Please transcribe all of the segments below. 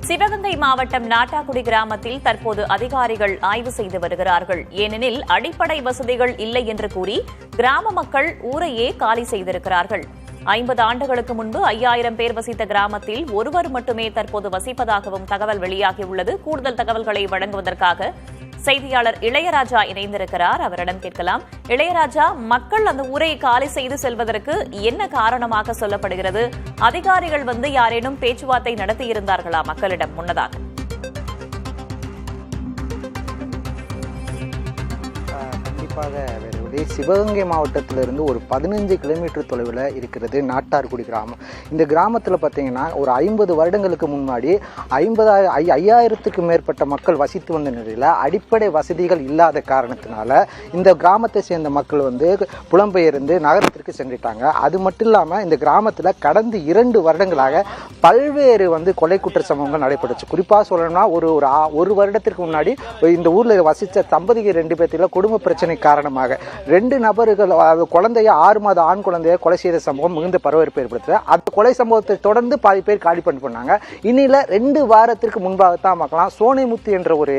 சிவகங்கை மாவட்டம் நாட்டாக்குடி கிராமத்தில் தற்போது அதிகாரிகள் ஆய்வு செய்து வருகிறார்கள். ஏனெனில் அடிப்படை வசதிகள் இல்லை என்று கூறி கிராம மக்கள் ஊரையே காலி செய்திருக்கிறார்கள். 50 ஆண்டுகளுக்கு முன்பு 5000 பேர் வசித்த கிராமத்தில் ஒருவர் மட்டுமே தற்போது வசிப்பதாகவும் தகவல் வெளியாகியுள்ளது. கூடுதல் தகவல்களை வழங்குவதற்காக செய்தியாளர் இளையராஜா இணைந்திருக்கிறார். அவரிடம் கேட்கலாம். இளையராஜா, மக்கள் அந்த ஊரை காலி செய்து செல்வதற்கு என்ன காரணமாக சொல்லப்படுகிறது? அதிகாரிகள் யாரேனும் பேச்சுவார்த்தை நடத்தியிருந்தார்களா மக்களிடம் முன்னதாக? சிவகங்கை மாவட்டத்திலிருந்து ஒரு 15 கிலோமீட்டர் தொலைவில் இருக்கிறது நாட்டார்குடி கிராமம். இந்த கிராமத்தில் பார்த்தீங்கன்னா ஒரு 50 வருடங்களுக்கு முன்னாடி 5000க்கும் மேற்பட்ட மக்கள் வசித்து வந்த நிலையில் அடிப்படை வசதிகள் இல்லாத காரணத்தினால இந்த கிராமத்தை சேர்ந்த மக்கள் புலம்பெயர்ந்து நகரத்திற்கு சென்றுட்டாங்க. அது மட்டும் இல்லாமல் இந்த கிராமத்தில் கடந்த 2 வருடங்களாக பல்வேறு கொலை குற்ற சம்பவங்கள் நடைபெற்றுச்சு. குறிப்பாக சொல்லணும்னா ஒரு வருடத்திற்கு முன்னாடி இந்த ஊரில் வசித்த தம்பதிகள் 2 பேர்த்தில குடும்ப பிரச்சனை காரணமாக 2 நபர்கள் குழந்தைய 6 மாத ஆண் குழந்தைய கொலை செய்த சம்பவம் மிகுந்த பரபரப்பு ஏற்படுத்துது. அந்த கொலை சம்பவத்தை தொடர்ந்து பாதி பேர் காலி பண்ணாங்க. இன்னில 2 வாரத்திற்கு முன்பாகத்தான் பார்க்கலாம், சோனைமுத்து என்ற ஒரு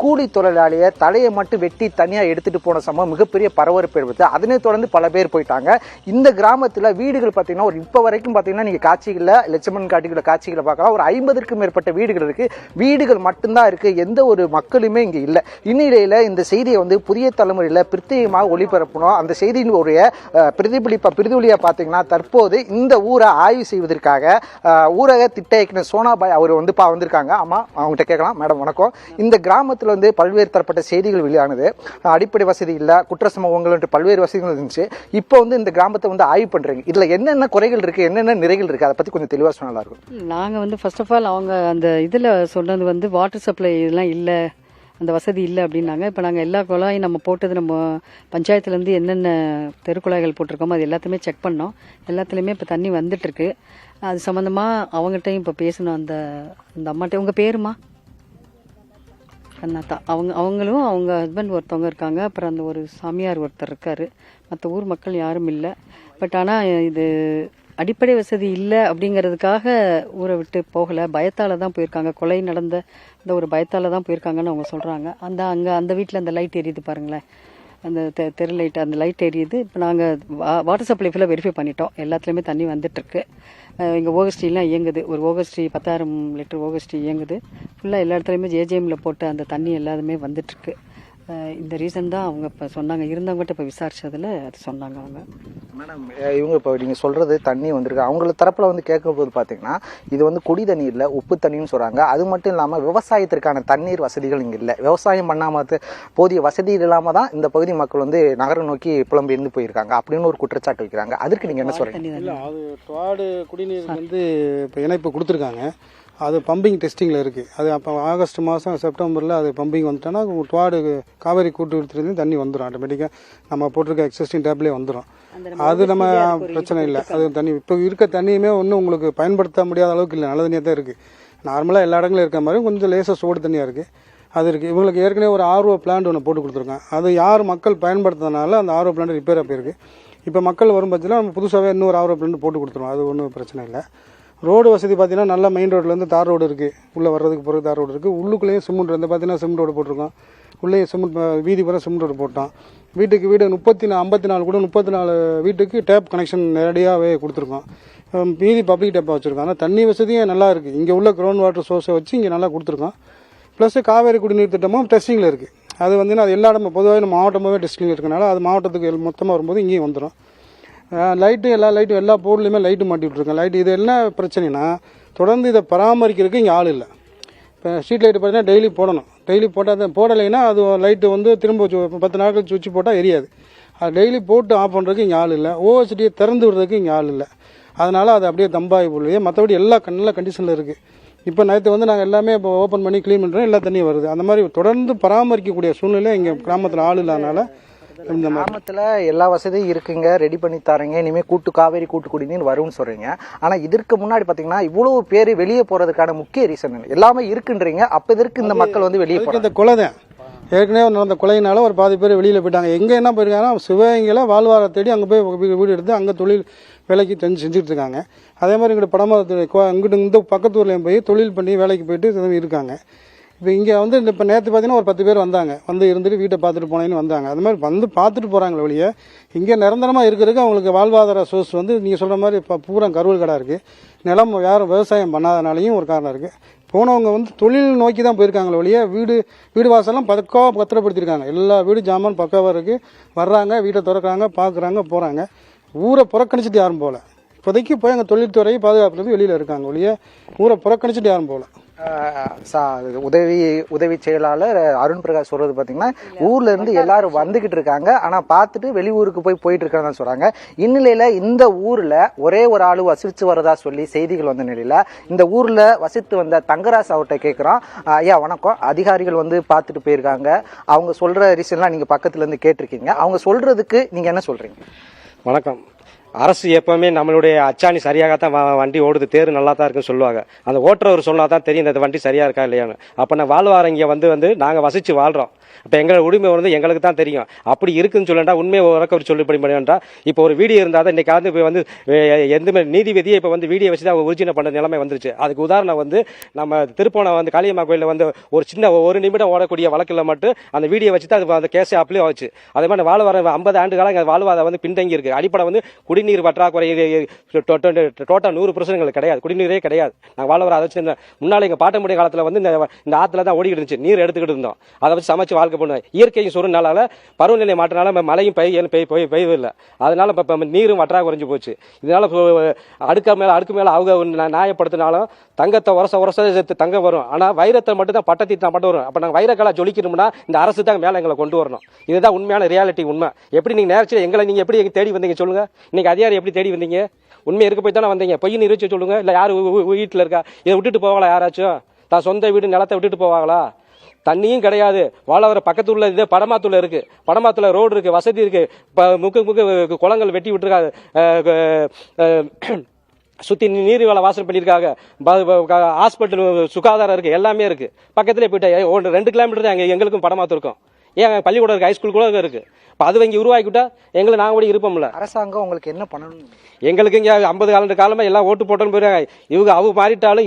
கூலி தொழிலாளியை தலையை மட்டும் வெட்டி தனியாக எடுத்துட்டு போன சம்பவம் மிகப்பெரிய பரபரப்பு ஏற்படுத்து. அதனை தொடர்ந்து பல பேர் போயிட்டாங்க. இந்த கிராமத்தில் வீடுகள் பார்த்தீங்கன்னா இப்போ வரைக்கும் பார்த்தீங்கன்னா நீங்கள் காட்சிகளில் லட்சுமணன் காட்டிகள காட்சிகளை பார்க்கலாம். ஒரு 50க்கும் மேற்பட்ட வீடுகள் இருக்கு. வீடுகள் மட்டும்தான் இருக்கு, எந்த ஒரு மக்களுமே இங்கே இல்லை. இந்நிலையில் இந்த செய்தியை புதிய தலைமுறையில் பிரத்யேகமாக ஒளிபரப்பணும். அந்த செய்தியினுடைய பிரதிபலிப்பா பார்த்தீங்கன்னா தற்போது இந்த ஊரை ஆய்வு செய்வதற்காக ஊரக திட்ட இயக்குனர் சோனாபாய் அவர் வந்திருக்காங்க. ஆமா, அவங்ககிட்ட கேட்கலாம். மேடம் வணக்கம். இந்த கிராமத்தில் பல்வேறு தரப்பட்ட செய்திகள் வெளியானது. அடிப்படை வசதி இல்லை, குற்ற சம்பவங்கள் என்று பல்வேறு வசதிகள் இருந்துச்சு. இப்போ இந்த கிராமத்தை ஆய்வு பண்றீங்க. இதுல என்னென்ன குறைகள் இருக்கு, என்னென்ன நிறைகள் இருக்கு, அதை பத்தி கொஞ்சம் தெளிவாக சொன்னா இருக்கும். நாங்க ஃபர்ஸ்ட் ஆஃப் ஆல் அவங்க அந்த இதுல சொன்னது வாட்டர் சப்ளை இதெல்லாம் இல்லை, அந்த வசதி இல்லை அப்படின்னாங்க. இப்போ நாங்கள் எல்லா குழாயும் நம்ம போட்டது நம்ம பஞ்சாயத்துலேருந்து என்னென்ன தெருக்குழாய்கள் போட்டிருக்கோமோ அது எல்லாத்தையுமே செக் பண்ணோம். எல்லாத்துலேயுமே இப்போ தண்ணி வந்துட்டுருக்கு. அது சம்மந்தமாக அவங்ககிட்டையும் இப்போ பேசணும். அந்த அம்மாட்ட உங்கள் பேருமா? கண்ணாத்தா. அவங்களும் அவங்க ஹஸ்பண்ட் ஒருத்தவங்க இருக்காங்க. அப்புறம் அந்த ஒரு சாமியார் ஒருத்தர் இருக்கார். மற்ற ஊர் மக்கள் யாரும் இல்லை. பட் ஆனால் இது அடிப்படை வசதி இல்லை அப்படிங்கிறதுக்காக ஊரை விட்டு போகலை, பயத்தால் தான் போயிருக்காங்க. கொலை நடந்த இந்த ஒரு பயத்தால் தான் போயிருக்காங்கன்னு அவங்க சொல்கிறாங்க. அந்த வீட்டில் அந்த லைட் எரியுது பாருங்களேன், அந்த தெரு லைட், அந்த லைட் எரியுது. இப்போ நாங்கள் வாட்டர் சப்ளை ஃபுல்லாக வெரிஃபை பண்ணிட்டோம். எல்லாத்துலேயுமே தண்ணி வந்துட்டுருக்கு. இங்கே ஓகஸ்ட்ரிலாம் இயங்குது. ஒரு ஓகஸ்ட்ரி 10,000 லிட்டர் ஓகஸ்ட்ரி இயங்குது. ஃபுல்லாக எல்லா இடத்துலையுமே ஜேஜேஎம்மில் போட்டு அந்த தண்ணி எல்லாருமே வந்துட்டுருக்கு. இந்த ரீசன் தான் அவங்க இப்போ சொன்னாங்க. இருந்தவங்ககிட்ட இப்போ விசாரிச்சதில் அது சொன்னாங்க அவங்க. மேடம், இவங்க இப்போ நீங்கள் சொல்கிறது தண்ணி வந்திருக்கு. அவங்கள தரப்பில் கேட்கும்போது பார்த்தீங்கன்னா இது குடி தண்ணி இல்லை, உப்பு தண்ணின்னு சொல்கிறாங்க. அது மட்டும் இல்லாமல் விவசாயத்திற்கான தண்ணீர் வசதிகள் இங்கே இல்லை. விவசாயம் பண்ணாமல் போதிய வசதி இல்லாமல் தான் இந்த பகுதி மக்கள் நகரம் நோக்கி புலம்பெயர்ந்து போயிருக்காங்க அப்படின்னு ஒரு குற்றச்சாட்டு வைக்கிறாங்க. அதுக்கு நீங்கள் என்ன சொல்கிறீங்க? இல்லை, அது டுவாடு குடிநீர் இப்போ இணைப்பு கொடுத்துருக்காங்க. அது பம்பிங் டெஸ்டிங்கில் இருக்குது. அது அப்போ ஆகஸ்ட் மாதம் செப்டம்பரில் அது பம்பிங் வந்துட்டோன்னா டுவாடு காவேரி கூட்டுறதுலேருந்து தண்ணி வந்துடும். ஆட்டோமேட்டிக்காக நம்ம போட்டிருக்க எக்ஸிஸ்டிங் டேப்லேயே வந்துடும். அது நம்ம பிரச்சனை இல்லை. அது தண்ணி இப்போ இருக்க தண்ணியுமே ஒன்றும் உங்களுக்கு பயன்படுத்த முடியாத அளவுக்கு இல்லை, நல்ல தண்ணியாக தான் இருக்குது. நார்மலாக எல்லா இடங்களும் இருக்க மாதிரி கொஞ்சம் லேசாக சோடு தண்ணியாக இருக்குது. அது இருக்குது. இவங்களுக்கு ஏற்கனவே ஒரு ஆர்ஓ பிளான்ட் ஒன்று போட்டு கொடுத்துருக்காங்க. அது யார் மக்கள் பயன்படுத்துறதுனால அந்த ஆர்ஓ பிளான்ட் ரிப்பேராக போயிருக்கு. இப்போ மக்கள் வரும் பட்சத்தில் நம்ம புதுசாகவே இன்னொரு ஆர்ஓ பிளான்ட் போட்டு கொடுத்துருவோம். அது ஒன்றும் பிரச்சனை இல்லை. ரோடு வசதி பார்த்தீங்கன்னா நல்ல மெயின் ரோட்லேருந்து தார் ரோடு இருக்குது. உள்ளே வர்றதுக்கு போகிறது தார் ரோடு இருக்குது. உள்ளுக்குள்ளேயும் சிமெண்ட் பார்த்தீங்கன்னா சிமெண்ட் ரோடு போட்டிருக்கோம். உள்ளேயும் சிமெண்ட் வீதி பூரா சிமெண்ட் ரோடு போட்டோம். வீட்டுக்கு வீடு 54 கூட 34 வீட்டுக்கு டேப் கனெக்ஷன் நேரடியாகவே கொடுத்துருக்கோம். மீதி பப்ளிக் டேப்பாக வச்சுருக்கோம். ஆனால் தண்ணி வசதியும் நல்லா இருக்குது. இங்கே உள்ள கிரவுண்ட் வாட்டர் சோர்ஸை வச்சு இங்கே நல்லா கொடுத்துருக்கோம். ப்ளஸ் காவேரி குடிநீர் திட்டமும் டெஸ்டிங்கில் இருக்குது. அது அது எல்லா இடமும் பொதுவாக மாவட்டமாகவே டெஸ்டிங்கில் இருக்கனால அது மாவட்டத்துக்கு மொத்தமாக வரும்போது இங்கேயும் வந்துடும். லைட்டு எல்லா போர்ட்லையுமே லைட்டு மாட்டி விட்ருக்கோம். லைட்டு இது என்ன பிரச்சனைனா தொடர்ந்து இதை பராமரிக்கிறதுக்கு இங்கே ஆள் இல்லை. இப்போ ஸ்ட்ரீட் லைட்டு பார்த்தீங்கன்னா டெய்லி போடணும். டெய்லி போட்டால் போடலைன்னா அது லைட்டு திரும்ப 10 நாட்கள் சுவிட்ச் போட்டால் எரியாது. அது டெய்லி போட்டு ஆஃப் பண்ணுறதுக்கு இங்கே ஆள் இல்லை. ஓஎஸ்டியை திறந்து விடுறதுக்கு இங்கே ஆள் இல்லை. அதனால் அது அப்படியே தம்பாகி போடுது. மற்றபடி எல்லா நல்ல கண்டிஷனில் இருக்குது. இப்போ நேற்று நாங்கள் எல்லாமே இப்போ ஓப்பன் பண்ணி க்ளீன் பண்ணுறோம். எல்லா தண்ணியும் வருது. அந்த மாதிரி தொடர்ந்து பராமரிக்கக்கூடிய சூழ்நிலை இங்கே கிராமத்தில் ஆள் இல்லாதனால இந்த கிராமத்தில் எல்லா வசதியும் இருக்குங்க, ரெடி பண்ணி தரீங்க. இனிமேல் காவேரி கூட்டு குடிநீர் வரும்னு சொல்றீங்க. ஆனா இதற்கு முன்னாடி பாத்தீங்கன்னா இவ்வளவு பேர் வெளியே போறதுக்கான முக்கிய ரீசன் எல்லாமே இருக்குன்றீங்க. அப்ப இதற்கு இந்த மக்கள் வெளியே போறாங்க. இந்த கொலை தான் ஏற்கனவே நடந்த கொலையினால ஒரு பாதி பேர் வெளியில் போயிட்டாங்க. எங்கே என்ன போயிருக்காங்கன்னா சிவகங்கையில் வாழ்வார தேடி அங்கே போய் வீடு எடுத்து அங்கே தொழில் வேலைக்கு செஞ்சுட்டு இருக்காங்க. அதே மாதிரி இங்கிட்ட படமாக இங்கிட்ட இந்த பக்கத்து ஊர்லேயும் போய் தொழில் பண்ணி வேலைக்கு போயிட்டு இருக்காங்க. இப்போ இங்கே வந்து இப்போ நேற்று பார்த்தீங்கன்னா ஒரு 10 பேர் வந்தாங்க, வந்து இருந்துட்டு வீட்டை பார்த்துட்டு போனேன்னு வந்தாங்க. அது மாதிரி வந்து பார்த்துட்டு போகிறாங்களே ஒழிய இங்கே நிரந்தரமாக இருக்கிறதுக்கு அவங்களுக்கு வாழ்வாதார சோர்ஸ் வந்து நீங்கள் சொல்கிற மாதிரி இப்போ பூரா கருவல் கடை இருக்குது. நிலம் யாரும் விவசாயம் பண்ணாதனாலையும் ஒரு காரணம் இருக்குது. போனவங்க வந்து தொழில் நோக்கி தான் போயிருக்காங்களே ஒழிய வீடு வாசலாம் பக்காவாக பத்திரப்படுத்திருக்காங்க. எல்லா வீடு ஜாமான் பக்காவாக இருக்குது. வர்றாங்க, வீட்டை திறக்கிறாங்க, பார்க்குறாங்க, போகிறாங்க. ஊரை புறக்கணிச்சிட்டு யாரும் போகல. இப்போதைக்கு போய் அங்கே தொழில்துறை பாதுகாப்புலேருந்து வெளியில் இருக்காங்க ஒழிய ஊரை புறக்கணிச்சிட்டு யாரும் போகல. உதவி செயலாளர் அருண் பிரகாஷ் சொல்றது பாத்தீங்கன்னா ஊர்ல இருந்து எல்லாரும் வந்துகிட்டு இருக்காங்க, ஆனா பார்த்துட்டு வெளியூருக்கு போயிட்டு இருக்காங்கன்னு சொல்றாங்க. இந்நிலையில இந்த ஊர்ல ஒரே ஒரு ஆளு வசிச்சு வரதா சொல்லி செய்திகள் வந்த நிலையில இந்த ஊர்ல வசித்து வந்த தங்கராஜ் அவர்கிட்ட கேட்கிறோம். ஐயா வணக்கம், அதிகாரிகள் வந்து பார்த்துட்டு போயிருக்காங்க, அவங்க சொல்ற ரீசன்லாம் நீங்க பக்கத்துல இருந்து கேட்டிருக்கீங்க, அவங்க சொல்றதுக்கு நீங்க என்ன சொல்றீங்க? வணக்கம். அரசு எப்பவுமே நம்மளுடைய அச்சாணி சரியாகத்தான் வண்டி ஓடுது, தேர் நல்லா தான் இருக்குன்னு சொல்லுவாங்க. அந்த ஓட்டுறவர் சொன்னா தான் தெரியும் இந்த வண்டி சரியா இருக்கா இல்லையான்னு. அப்ப நான் வாழ்வாரங்க வந்து நாங்க வசிச்சு வாழ்றோம். இப்போ எங்களோட உரிமை வந்து எங்களுக்கு தான் தெரியும். அப்படி இருக்குன்னு சொல்லண்டா உண்மையை உறக்க சொல்லிப்படி பண்ணிட்டா இப்போ ஒரு வீடியோ இருந்தால் தான் இன்னைக்கு இப்போ வந்து எந்த நீதிபதியை இப்போ வந்து வீடியோ வச்சு தான் ஒரிஜினல் பண்ண நிலைமை வந்துருச்சு. அதுக்கு உதாரணம் வந்து நம்ம திருப்போணம் வந்து காளியம்மா கோயிலில் வந்து ஒரு சின்ன 1 நிமிடம் ஓடக்கூடிய வழக்கில் மட்டும் அந்த வீடியோ வச்சு தான் அந்த கேஸை அப்ளை ஆச்சு. அதே மாதிரி வாழ்வார 50 ஆண்டு காலம் வாழ்வாதாரம் வந்து பின்தங்கி இருக்கு. அடிப்படை வந்து குடிநீர் பற்றாக்குறை டோட்டல் 100% கிடையாது, குடிநீரே கிடையாது. நாங்கள் வாழ்வார அதை வச்சு முன்னாள் எங்கள் பாட்டமுடைய காலத்தில் வந்து இந்த ஆற்றுல தான் ஓடிக்கிட்டு இருந்துச்சு, நீர் எடுத்துக்கிட்டு இருந்தோம். அதை வச்சு சமைச்சு வாழ்க்கை பண்ணுவோம். இயற்கையும் சொருனால பருவநிலை மாற்றனால மழையும் பெய்யவில்லை. அதனால இப்போ நீரும் வற்றா குறைஞ்சு போச்சு. இதனால அடுக்கு மேல அவங்க நியாயப்படுத்தினாலும் தங்கத்தை உரச தங்கம் வரும், ஆனா வைரத்தை மட்டும் தான் பட்டத்திட்டா மட்டும் வரும். அப்ப நாங்கள் வைரக்கலா ஜொலிக்கணும்னா இந்த அரசு தான் மேல எங்களை கொண்டு வரணும். இதுதான் உண்மையான ரியாலிட்டி. உண்மை எப்படி நீங்க நேரத்தில் எங்களை நீங்க எப்படி தேடி வந்தீங்க சொல்லுங்க. இன்னைக்கு அதிகாரி எப்படி தேடி வந்தீங்க? உண்மை இருக்க போய் தானே வந்தீங்க. பொய் நிரூபிச்சு சொல்லுங்க. இல்ல யாரு வீட்டுல இருக்கா இதை விட்டுட்டு போவாங்களா? யாராச்சும் தான் சொந்த வீடு நிலத்தை விட்டுட்டு போவாங்களா? தண்ணியும் கிடையாது. வாழவர பக்கத்துல இது படமாத்துல இருக்கு, படமாத்துல ரோடு இருக்கு, வசதி இருக்கு, முக்கு குளங்கள் வெட்டி விட்டுருக்காங்க, சுத்தி நீர் வேலை வாசல் பண்ணியிருக்காங்க, ஹாஸ்பிட்டல் சுகாதாரம் இருக்கு, எல்லாமே இருக்கு. பக்கத்துல போயிட்டா 2 கிலோமீட்டர் தான் எங்களுக்கும் படமாத்து இருக்கும். ஏன் பள்ளிக்கூடம் இருக்கு, ஹைஸ்கூல் கூட இருக்கு. இப்போ அது இங்கே உருவாக்கிட்டா எங்களை நாங்கள் கூட இருப்போம்ல. அரசாங்கம் உங்களுக்கு என்ன பண்ணணும்? எங்களுக்கு இங்கே 50 காலமா எல்லாம் ஓட்டு போட்டோன்னு போயிருக்காங்க. அவங்க மாறிட்டாலும்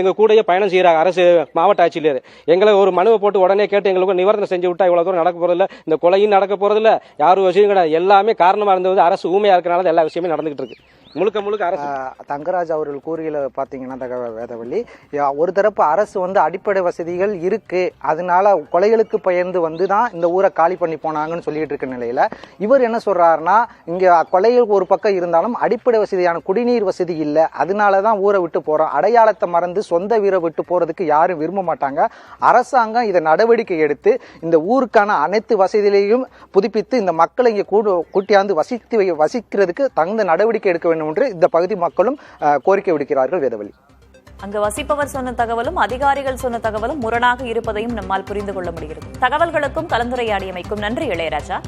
எங்க கூடயே பயணம் செய்யறாங்க. அரசு மாவட்ட ஆட்சியர் எங்களை ஒரு மனுவை போட்டு உடனே கேட்டு எங்களுக்கு நிவாரணம் செஞ்சு விட்டா இவ்வளவு தூரம் நடக்க போறதில்ல, இந்த கொலையும் நடக்க போறதில்ல, யாரும் விஷயம் கிடையாது. எல்லாமே காரணமா இருந்தது அரசு ஊமையா இருக்கனால எல்லா விஷயமே நடந்துகிட்டு இருக்கு. முழுக்க அரசு. தங்கராஜ் அவர்கள் கூறியில பாத்தீங்கன்னா வேதவள்ளி, ஒரு தரப்பு அரசு வந்து அடிப்படை வசதிகள் இருக்கு, அதனால கொலைகளுக்கு பயந்து வந்துதான் இந்த ஊரை காலி பண்ணி போனாங்கன்னு சொல்லிட்டு இருக்க நிலையில இவர் என்ன சொல்றாருன்னா, இங்க கொலைகள் ஒரு பக்கம் இருந்தாலும் அடிப்படை வசதியான குடிநீர் வசதி இல்ல, அதனாலதான் ஊரை விட்டு போறோம். அடையாளத்தை மறந்து சொந்த வீரை விட்டு போறதுக்கு யாரும் விரும்ப மாட்டாங்க. அரசாங்கம் இதை நடவடிக்கை எடுத்து இந்த ஊருக்கான அனைத்து வசதிகளையும் புதுப்பித்து இந்த மக்களை இங்க கூட்டியாந்து வசிக்கிறதுக்கு தகுந்த நடவடிக்கை எடுக்க வேண்டும் என்று இந்த பகுதி மக்களும் கோரிக்கை விடுக்கிறார்கள். வேதவழி, அங்கு வசிப்பவர் சொன்ன தகவலும் அதிகாரிகள் சொன்ன தகவலும் முரணாக இருப்பதையும் நம்மால் புரிந்து கொள்ள முடிகிறது. தகவல்களுக்கும் கலந்துரையாடியமைக்கும் நன்றி இளையராஜா.